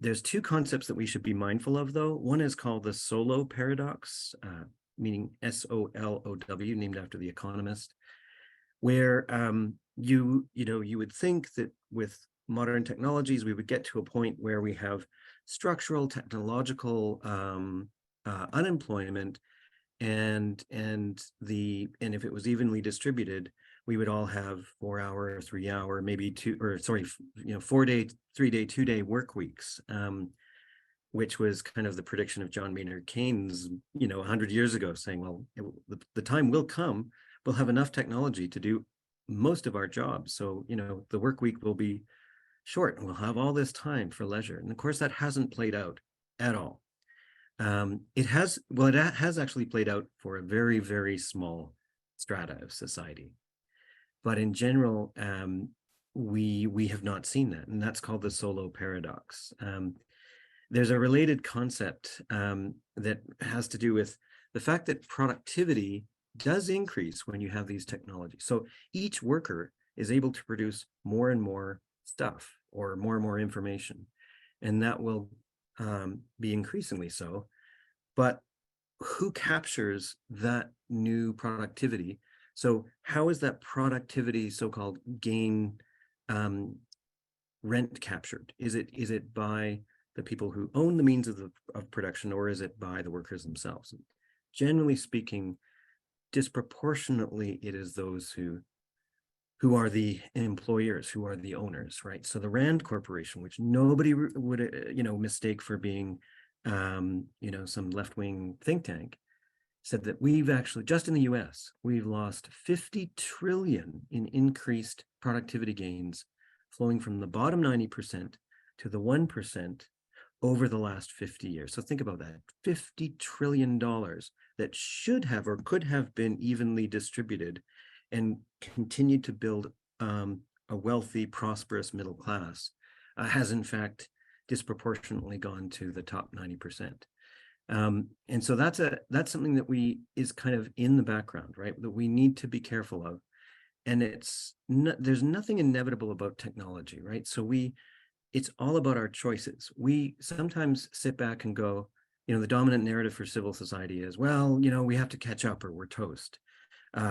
C: There's two concepts that we should be mindful of, though. One is called the Solow paradox, meaning SOLOW, named after the economist, where you would think that with modern technologies, we would get to a point where we have structural technological unemployment, and if it was evenly distributed, we would all have 4 hour, 3 hour, maybe 4 day, 3 day, 2 day work weeks, which was kind of the prediction of John Maynard Keynes, 100 years ago, saying, well, the time will come, we'll have enough technology to do most of our jobs. So, the work week will be short and we'll have all this time for leisure. And of course, that hasn't played out at all. It has actually played out for a very, very small strata of society. But in general, we have not seen that. And that's called the Solow paradox. There's a related concept that has to do with the fact that productivity does increase when you have these technologies. So each worker is able to produce more and more stuff, or more and more information, and that will be increasingly so. But who captures that new productivity? So how is that productivity, so-called gain, rent captured? Is it by the people who own the means of production, or is it by the workers themselves? Generally speaking, disproportionately, it is those who are the employers, who are the owners, right? So the Rand Corporation, which nobody would mistake for being some left-wing think tank, said that we've actually, just in the US, we've lost 50 trillion in increased productivity gains flowing from the bottom 90% to the 1% over the last 50 years. So think about that, $50 trillion that should have or could have been evenly distributed and continued to build a wealthy, prosperous middle class, has in fact disproportionately gone to the top 90%. And so that's something that is kind of in the background, right? That we need to be careful of. And there's nothing inevitable about technology, right? So it's all about our choices. We sometimes sit back and go, the dominant narrative for civil society is, well, we have to catch up or we're toast.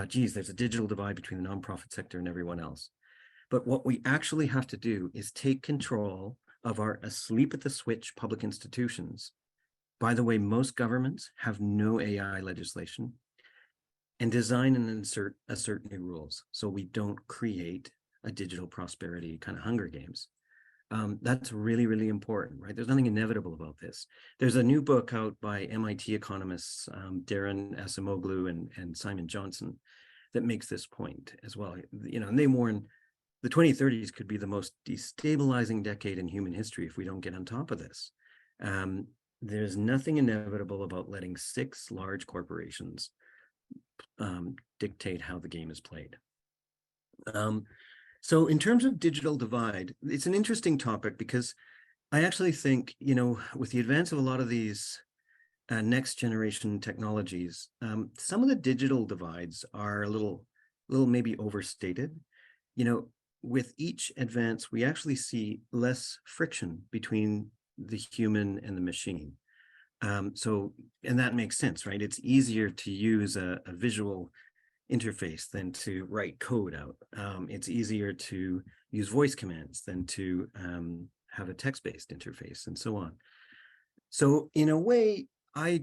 C: Geez, there's a digital divide between the nonprofit sector and everyone else. But what we actually have to do is take control of our asleep at the switch public institutions. By the way, most governments have no AI legislation, and design and assert new rules so we don't create a digital prosperity kind of Hunger Games. That's really, really important, right? There's nothing inevitable about this. There's a new book out by MIT economists, Darren Acemoglu and Simon Johnson, that makes this point as well. And they warn the 2030s could be the most destabilizing decade in human history if we don't get on top of this. There's nothing inevitable about letting 6 large corporations dictate how the game is played. So in terms of digital divide, it's an interesting topic because I actually think, with the advance of a lot of these next generation technologies, some of the digital divides are a little maybe overstated. With each advance, we actually see less friction between the human and the machine. And that makes sense, right? It's easier to use a visual interface than to write code out. It's easier to use voice commands than to have a text-based interface and so on. So in a way, I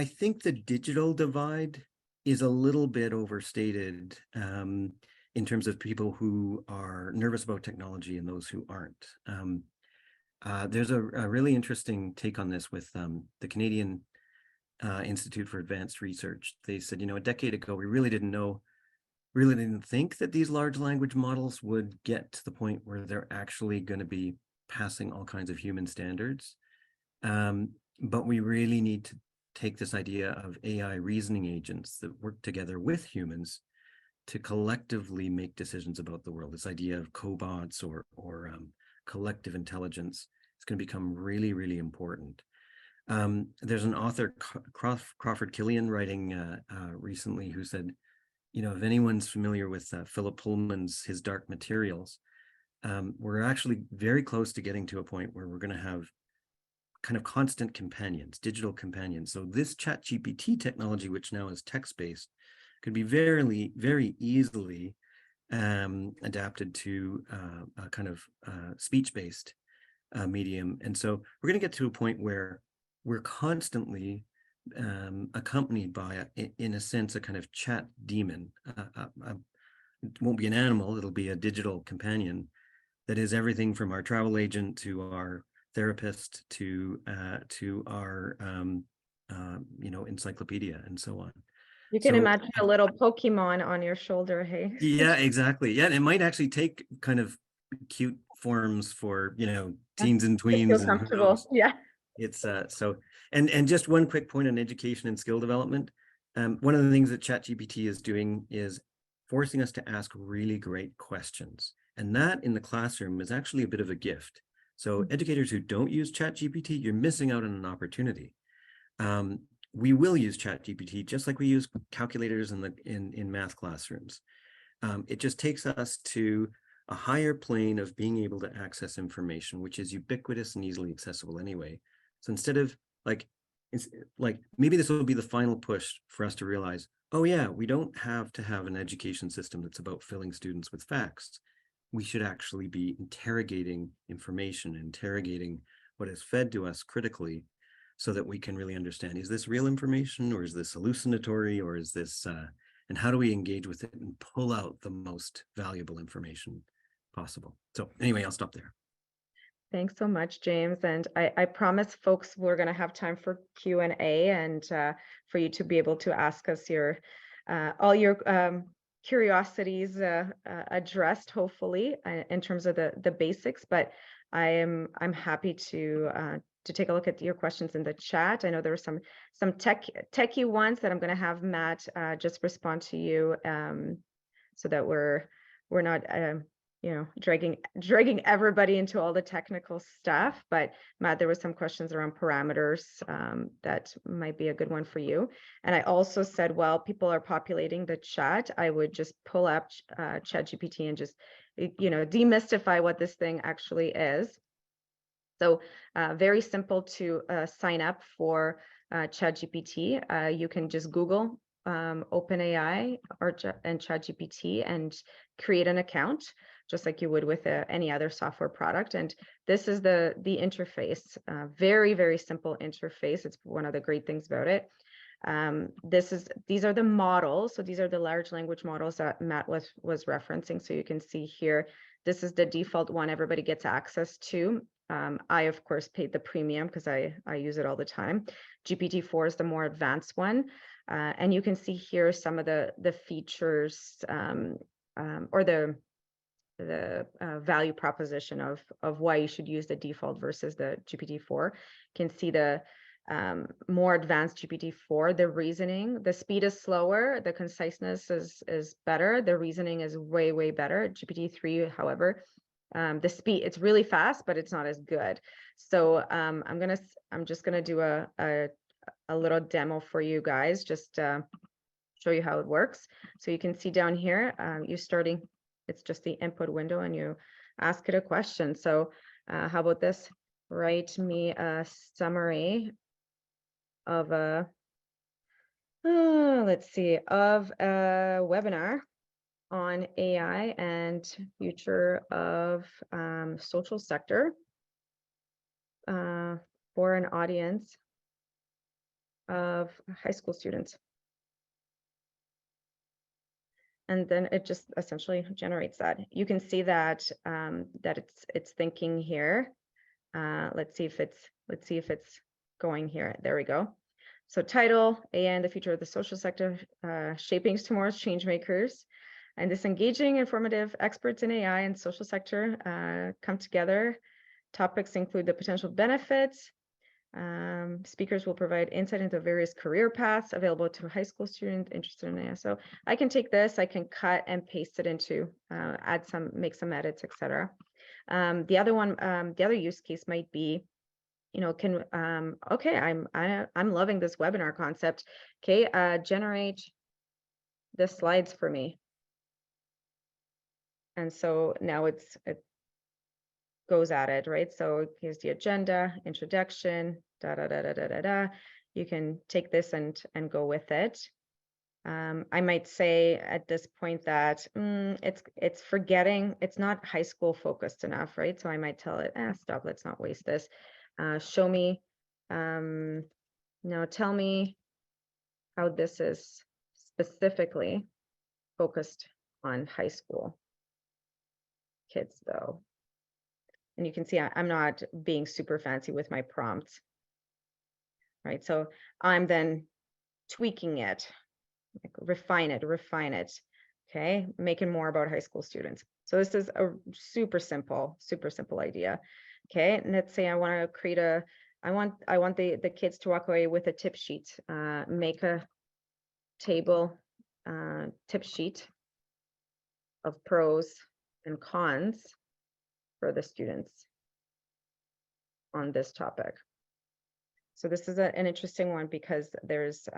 C: think the digital divide is a little bit overstated in terms of people who are nervous about technology and those who aren't. There's a really interesting take on this with the Canadian Institute for Advanced Research. They said, a decade ago, we really didn't think that these large language models would get to the point where they're actually going to be passing all kinds of human standards. But we really need to take this idea of AI reasoning agents that work together with humans to collectively make decisions about the world. This idea of cobots or collective intelligence is going to become really, really important. There's an author, Crawford Killian, writing recently, who said, if anyone's familiar with Philip Pullman's His Dark Materials, we're actually very close to getting to a point where we're going to have kind of constant companions, digital companions. So this ChatGPT technology, which now is text-based, could be very, very easily adapted to a kind of speech-based medium. And so we're going to get to a point where we're constantly accompanied by, in a sense, a kind of chat demon. It won't be an animal, it'll be a digital companion that is everything from our travel agent to our therapist to our encyclopedia and so on.
A: You can imagine a little Pokemon on your shoulder, hey?
C: Yeah, exactly. Yeah, and it might actually take kind of cute forms for teens and tweens.
A: Feel comfortable. Yeah.
C: It's so and just one quick point on education and skill development. One of the things that ChatGPT is doing is forcing us to ask really great questions, and that in the classroom is actually a bit of a gift. So educators who don't use ChatGPT, you're missing out on an opportunity. We will use ChatGPT just like we use calculators in math classrooms. It just takes us to a higher plane of being able to access information, which is ubiquitous and easily accessible anyway. So instead of maybe this will be the final push for us to realize, oh yeah, we don't have to have an education system that's about filling students with facts. We should actually be interrogating information, interrogating what is fed to us critically, so that we can really understand, is this real information or is this hallucinatory or is this, and how do we engage with it and pull out the most valuable information possible? So anyway, I'll stop there.
A: Thanks so much, James. And I promise folks we're going to have time for Q&A and for you to be able to ask us all your curiosities addressed, hopefully, in terms of the basics. But I'm happy to take a look at your questions in the chat. I know there were some techie ones that I'm going to have Matt just respond to you, so that we're not dragging everybody into all the technical stuff. But Matt, there was some questions around parameters that might be a good one for you. And I also said, well, people are populating the chat. I would just pull up ChatGPT and just, demystify what this thing actually is. So very simple to sign up for ChatGPT. You can just Google OpenAI and ChatGPT and create an account, just like you would with any other software product. And this is the interface. Very, very simple interface. It's one of the great things about it. These are the models. So these are the large language models that Matt was referencing. So you can see here, this is the default one everybody gets access to. I, of course, paid the premium because I use it all the time. GPT-4 is the more advanced one. And you can see here some of the features or the value proposition of why you should use the default versus the GPT-4. You can see the more advanced GPT-4, the reasoning, the speed is slower, the conciseness is better, the reasoning is way, way better. GPT-3, however, the speed, it's really fast, but it's not as good. So I'm just gonna do a little demo for you guys, just show you how it works. So you can see down here, it's just the input window and you ask it a question. So how about this? Write me a summary of a, let's see, of a webinar on AI and future of social sector for an audience of high school students. And then it just essentially generates that. You can see that it's thinking here. Let's see if it's going here. There we go. So title, AI and the future of the social sector, shaping tomorrow's change makers. And this engaging, informative experts in AI and social sector come together. Topics include the potential benefits. Speakers will provide insight into various career paths available to high school students interested in AI. So I can take this, I can cut and paste it into, make some edits, etc. The other use case might be, okay, I'm loving this webinar concept. Okay, generate the slides for me. And so now it goes at it, right? So here's the agenda, introduction, You can take this and go with it. I might say at this point that it's forgetting, it's not high school focused enough, right? So I might tell it, stop, let's not waste this. Show me, tell me how this is specifically focused on high school kids though. And you can see I'm not being super fancy with my prompts, right? So I'm then tweaking it, like refine it, okay? Making more about high school students. So this is a super simple idea, okay? And let's say I want to create I want the kids to walk away with a tip sheet, make a table tip sheet of pros and cons for the students on this topic. So this is an interesting one because there's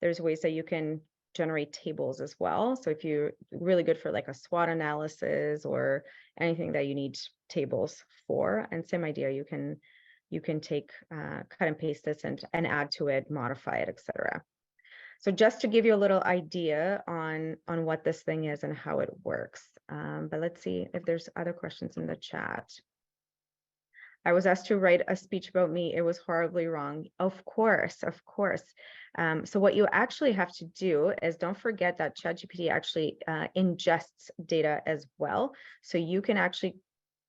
A: ways that you can generate tables as well. So if you're really good for like a SWOT analysis or anything that you need tables for, and same idea, you can take cut and paste this and add to it, modify it, etc. So just to give you a little idea on what this thing is and how it works. But let's see if there's other questions in the chat. I was asked to write a speech about me. It was horribly wrong. Of course. So what you actually have to do is don't forget that ChatGPT actually ingests data as well. So you can actually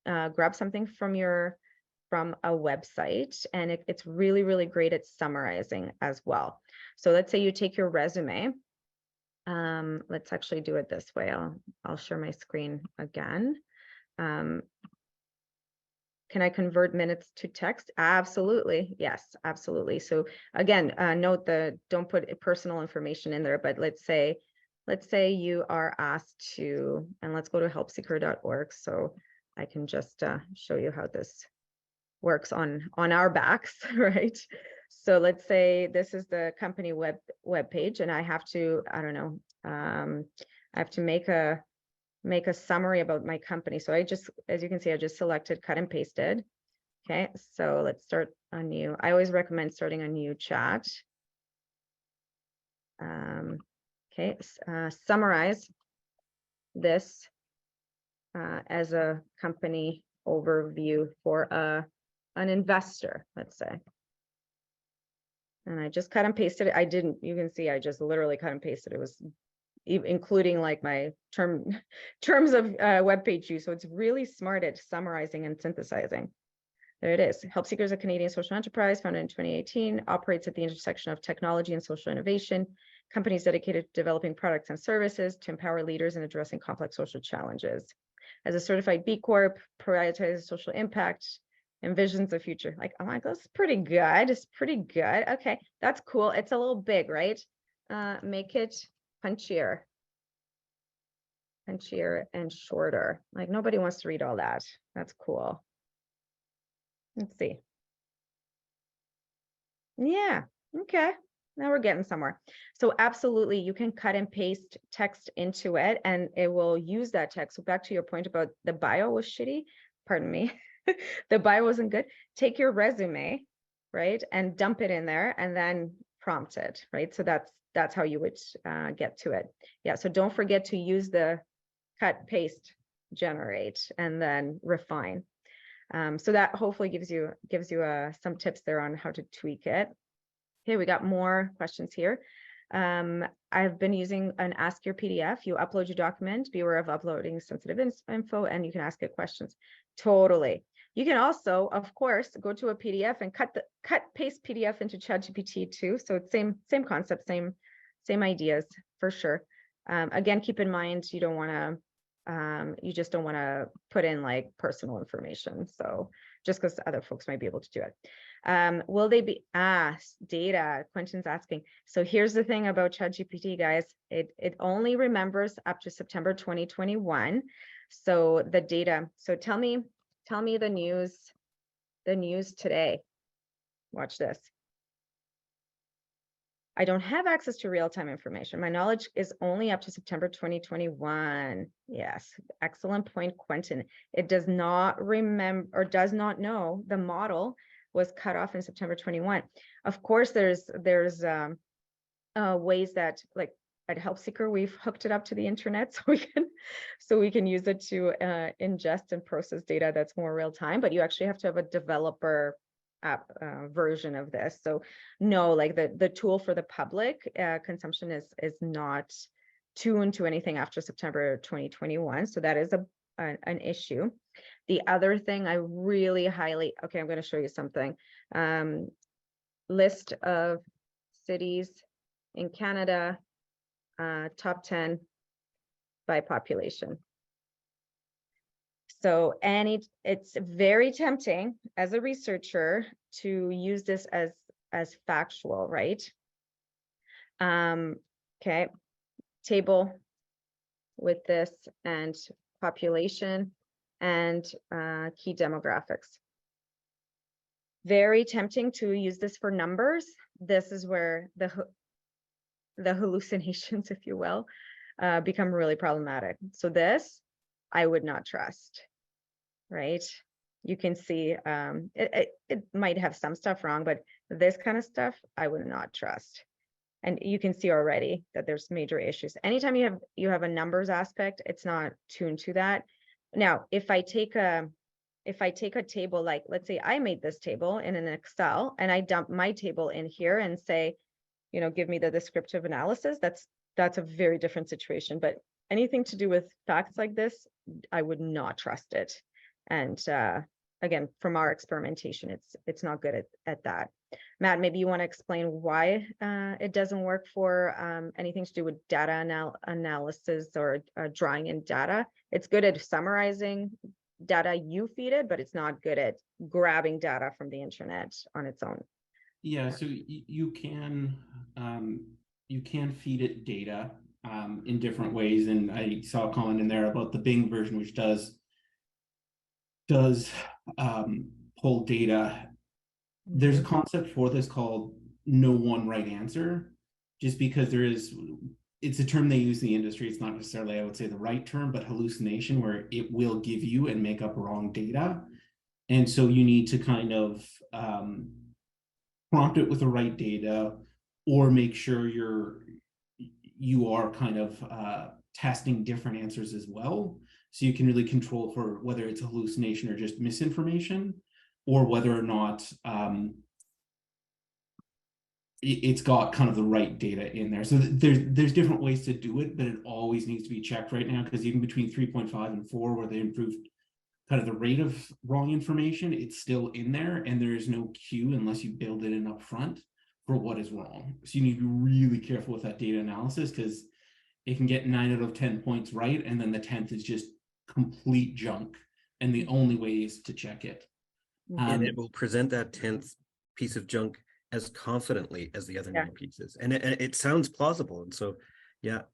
A: grab something from a website, and it's really, really great at summarizing as well. So let's say you take your resume. Let's actually do it this way. I'll share my screen again. Can I convert minutes to text? Absolutely. Yes, absolutely. So again, note don't put personal information in there, but let's say let's say you are asked to, and let's go to helpseeker.org so I can just show you how this works on our backs, right? So let's say this is the company web page, and I have to, I don't know, I have to make a summary about my company. So I just, as you can see, I just selected, cut and pasted. Okay, so let's start a new. I always recommend starting a new chat. Okay, summarize this as a company overview for an investor, let's say. And I just cut and pasted it. I didn't, you can see, I just literally cut and pasted. It was including like my terms of web page use. So it's really smart at summarizing and synthesizing. There it is. HelpSeeker is a Canadian social enterprise founded in 2018, operates at the intersection of technology and social innovation. Companies dedicated to developing products and services to empower leaders in addressing complex social challenges. As a certified B Corp, prioritizes social impact, envisions the future. Like, oh my God, it's pretty good. It's pretty good. Okay, that's cool. It's a little big, right? Make it punchier and shorter. Like, nobody wants to read all that. That's cool. Let's see. Yeah, okay. Now we're getting somewhere. So absolutely, you can cut and paste text into it and it will use that text. So back to your point about the bio was shitty, pardon me, the bio wasn't good. Take your resume, right, and dump it in there and then prompt it, right? So that's how you would get to it. Yeah, so don't forget to use the cut, paste, generate, and then refine. So that hopefully gives you some tips there on how to tweak it. Okay, we got more questions here. I've been using an Ask Your PDF. You upload your document, be aware of uploading sensitive info, and you can ask it questions. Totally. You can also, of course, go to a PDF and paste PDF into ChatGPT too. So it's same concept, same ideas for sure. Again, keep in mind you don't want to. You just don't want to put in like personal information. So just because other folks might be able to do it. Will they be asked data? Quentin's asking. So here's the thing about ChatGPT, guys. It only remembers up to September 2021. So the data. So tell me the news today. Watch this. I don't have access to real-time information. My knowledge is only up to September 2021. Yes, excellent point, Quentin. It does not remember or does not know the model was cut off in September 21. Of course, there's ways that, like at HelpSeeker, we've hooked it up to the internet so we can use it to ingest and process data that's more real time. But you actually have to have a developer app version of this. So no, like the tool for the public consumption is not tuned to anything after September 2021. So that is an issue. The other thing I really highly, okay, I'm going to show you something. List of cities in Canada, top 10 by population. So, and it's very tempting as a researcher to use this as factual, right? Okay, table with this and population and key demographics. Very tempting to use this for numbers. This is where the hallucinations, if you will, become really problematic. So this, I would not trust, right? You can see it might have some stuff wrong, but this kind of stuff, I would not trust. And you can see already that there's major issues. Anytime you have a numbers aspect, it's not tuned to that. Now, if I take a table, like let's say I made this table in an Excel and I dump my table in here and say, you know, give me the descriptive analysis, that's a very different situation. But anything to do with facts like this, I would not trust it. And again, from our experimentation, it's not good at that. Matt, maybe you want to explain why it doesn't work for anything to do with data analysis or drawing in data. It's good at summarizing data you feed it, but it's not good at grabbing data from the internet on its own.
B: Yeah, so you can feed it data in different ways. And I saw a comment in there about the Bing version, which does pull data. There's a concept for this called no one right answer, just because it's a term they use in the industry. It's not necessarily, I would say, the right term, but hallucination, where it will give you and make up wrong data. And so you need to kind of prompt it with the right data, or make sure you are kind of testing different answers as well. So you can really control for whether it's a hallucination or just misinformation, or whether or not it's got kind of the right data in there. So there's different ways to do it, but it always needs to be checked right now, because even between 3.5 and 4, where they improved kind of the rate of wrong information, it's still in there, and there is no cue unless you build it in up front for what is wrong. So you need to be really careful with that data analysis, because it can get 9 out of 10 points right, and then the 10th is just complete junk, and the only way is to check it.
C: And it will present that 10th piece of junk as confidently as the other 9 pieces, and it sounds plausible. And so, yeah,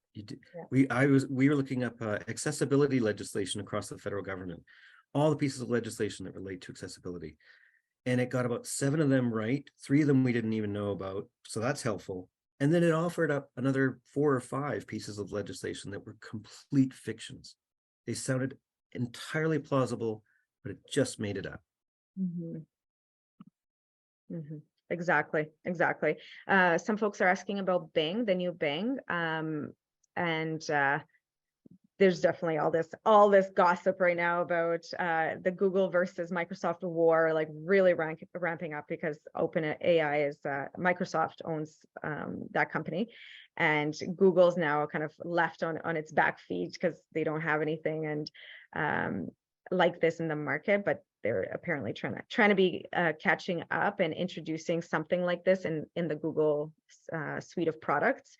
C: we were looking up accessibility legislation across the federal government, all the pieces of legislation that relate to accessibility, and it got about 7 of them right. 3 of them we didn't even know about, so that's helpful. And then it offered up another 4 or 5 pieces of legislation that were complete fictions. They sounded entirely plausible, but it just made it up.
A: Exactly. Some folks are asking about Bing, the new Bing, and there's definitely all this gossip right now about the Google versus Microsoft war, like really ramping up, because OpenAI is Microsoft owns that company, and Google's now kind of left on its back feet because they don't have anything and like this in the market, but they're apparently trying to be catching up and introducing something like this in the Google suite of products.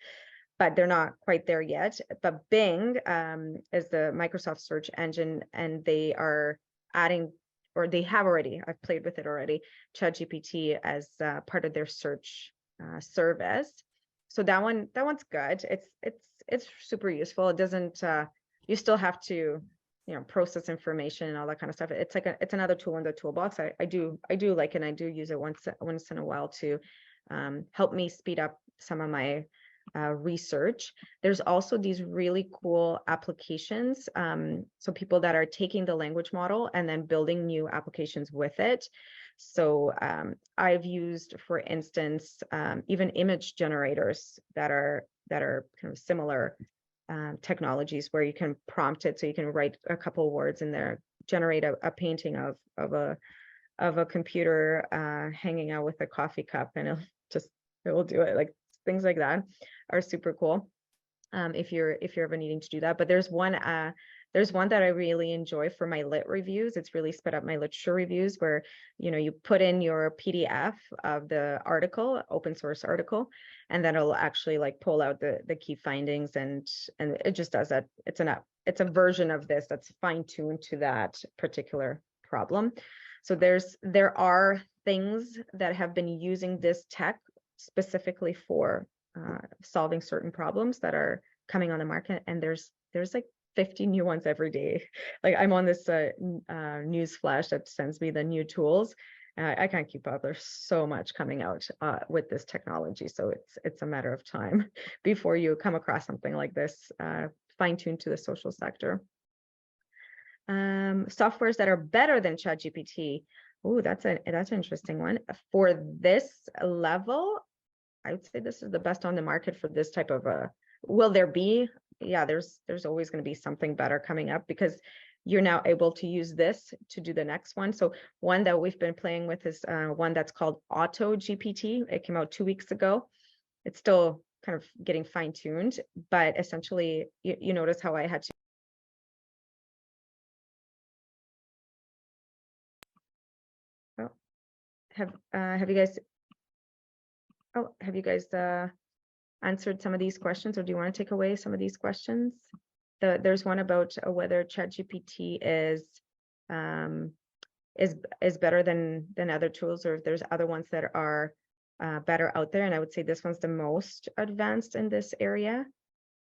A: But they're not quite there yet. But Bing is the Microsoft search engine, and they are adding, or they have already, I've played with it already, ChatGPT as part of their search service. So that one's good. It's super useful. It doesn't, you still have to, process information and all that kind of stuff. It's like it's another tool in the toolbox. I do like it, and I do use it once in a while to help me speed up some of my research. There's also these really cool applications. So people that are taking the language model and then building new applications with it. So I've used, for instance, even image generators that are kind of similar technologies, where you can prompt it, so you can write a couple words in there, generate a painting of a computer hanging out with a coffee cup, and it will do it. Like, things like that are super cool if you're ever needing to do that. But there's one that I really enjoy for my lit reviews. It's really sped up my literature reviews, where you put in your PDF of the article, open source article, and then it'll actually like pull out the key findings, and it just does that. It's a version of this that's fine-tuned to that particular problem. So there are things that have been using this tech specifically for solving certain problems that are coming on the market, and there's like 50 new ones every day. Like, I'm on this news flash that sends me the new tools. I can't keep up. There's so much coming out with this technology, so it's a matter of time before you come across something like this fine-tuned to the social sector. Softwares that are better than ChatGPT. Oh, that's an interesting one. For this level, I would say this is the best on the market for this type of will there be? Yeah, there's always going to be something better coming up, because you're now able to use this to do the next one. So one that we've been playing with is one that's called Auto GPT. It came out 2 weeks ago. It's still kind of getting fine-tuned, but essentially you notice how I had to have you guys answered some of these questions, or do you want to take away some of these questions? There's one about whether ChatGPT is better than other tools, or if there's other ones that are better out there. And I would say this one's the most advanced in this area.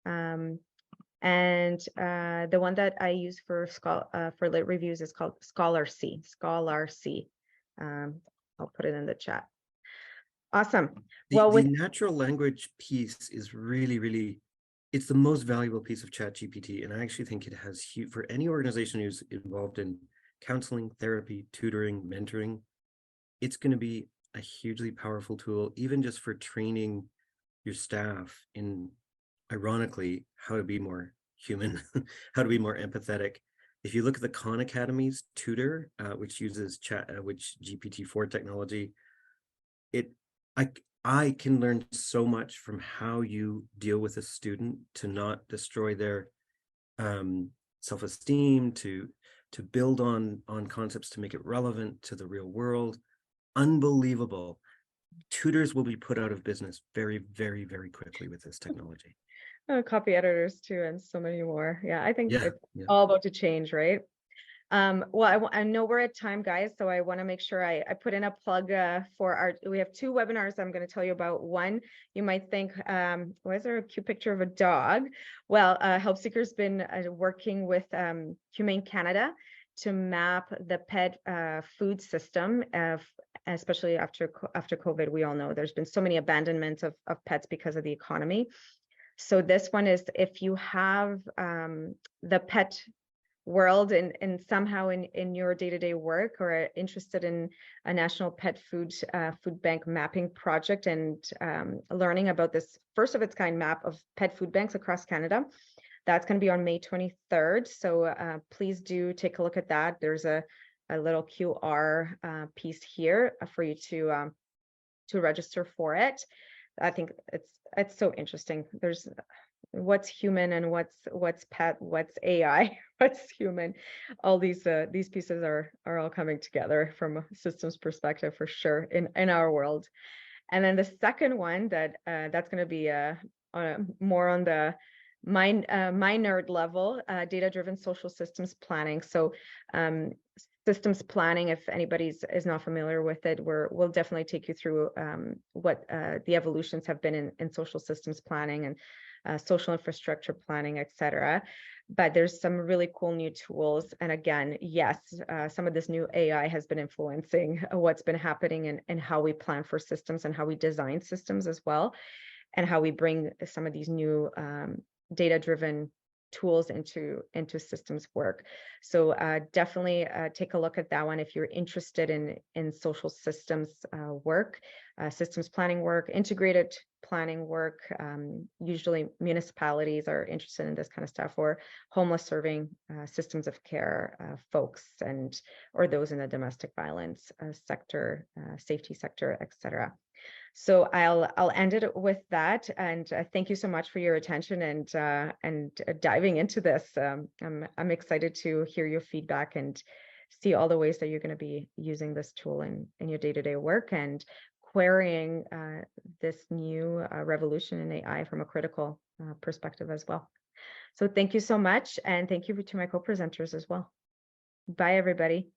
A: And the one that I use for lit reviews is called Scholar C. I'll put it in the chat. Awesome. Well,
C: The natural language piece is really, it's the most valuable piece of ChatGPT. And I actually think it has huge, for any organization who's involved in counseling, therapy, tutoring, mentoring, it's going to be a hugely powerful tool, even just for training your staff in, ironically, how to be more human, how to be more empathetic. If you look at the Khan Academy's tutor, which uses which GPT-4 technology, I can learn so much from how you deal with a student to not destroy their self-esteem, to build on concepts to make it relevant to the real world. Unbelievable. Tutors will be put out of business very quickly with this technology.
A: Copy editors too, and so many more. Yeah, I think it's
C: Yeah.
A: all about to change, right? Well, I know we're at time, guys, so I want to make sure I put in a plug for we have 2 webinars I'm going to tell you about. One, you might think, why is there a cute picture of a dog? Well, Help Seeker's been working with Humane Canada to map the pet food system, especially after COVID. We all know there's been so many abandonments of pets because of the economy. So this one is if you have the pet world and somehow in your day-to-day work, or are interested in a national pet food bank mapping project and learning about this first of its kind map of pet food banks across Canada, that's going to be on May 23rd. So please do take a look at that. There's a little QR piece here for you to register for it. I think it's so interesting. There's what's human and what's pet, what's AI, what's human. All these pieces are all coming together from a systems perspective for sure in our world. And then the second one that's going to be more on the my nerd level, data-driven social systems planning. So systems planning, if anybody is not familiar with it, we'll definitely take you through what the evolutions have been in social systems planning and social infrastructure planning, etc. But there's some really cool new tools. And again, yes, some of this new AI has been influencing what's been happening and how we plan for systems and how we design systems as well, and how we bring some of these new data-driven tools into systems work. So definitely take a look at that one if you're interested in social systems work, systems planning work, integrated planning work. Usually municipalities are interested in this kind of stuff, or homeless serving systems of care folks, or those in the domestic violence sector, safety sector, etc. So I'll end it with that, and thank you so much for your attention and diving into this. I'm excited to hear your feedback and see all the ways that you're going to be using this tool in your day-to-day work and querying this new revolution in AI from a critical perspective as well. So thank you so much, and thank you to my co-presenters as well. Bye, everybody.